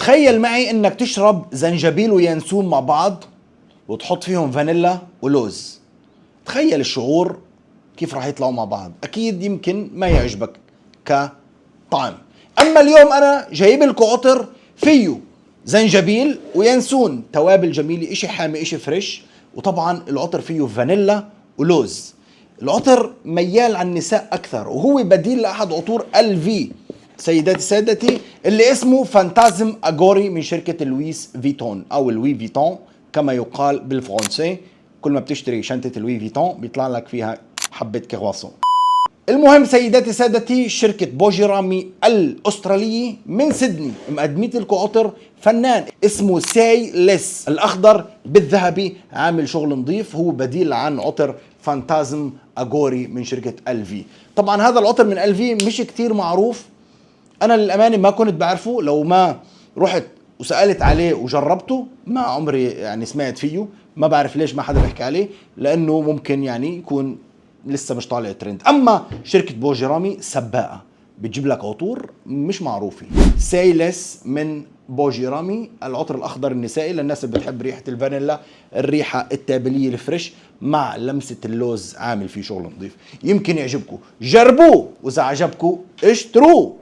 تخيل معي انك تشرب زنجبيل وينسون مع بعض وتحط فيهم فانيلا ولوز. تخيل الشعور كيف راح يطلعوا مع بعض. اكيد يمكن ما يعجبك كطعم. اما اليوم انا جايب لكم عطر فيه زنجبيل وينسون، توابل جميله، اشي حامي اشي فريش، وطبعا العطر فيه فانيلا ولوز. العطر ميال على النساء اكثر، وهو بديل لاحد عطور LV سيداتي سادتي اللي اسمه فانتازم اغوري من شركه لويس فيتون او لوي فيتون كما يقال بالفرنسي. كل ما بتشتري شنطه لوي فيتون بيطلع لك فيها حبه كرواسون. المهم سيداتي سادتي، شركة بوجيرامي الأسترالية من سيدني مقدمت لكم عطر فنان اسمه ساي ليس الأخضر بالذهبي، عامل شغل نظيف. هو بديل عن عطر فانتازم أغوري من شركة LV. طبعا هذا العطر من LV مش كتير معروف، أنا للأمانة ما كنت بعرفه. لو ما رحت وسألت عليه وجربته ما عمري يعني سمعت فيه. ما بعرف ليش ما حدا بيحكي عليه، لأنه ممكن يعني يكون لسه مش طالع ترند. اما شركه بوجيرامي سباقه بتجيب لك عطور مش معروفه. سايلس من بوجيرامي، العطر الاخضر النسائي للناس اللي بتحب ريحه الفانيلا، الريحه التابليه الفريش مع لمسه اللوز، عامل فيه شغل نظيف. يمكن يعجبكم، جربوه، واذا عجبكم اشتروه.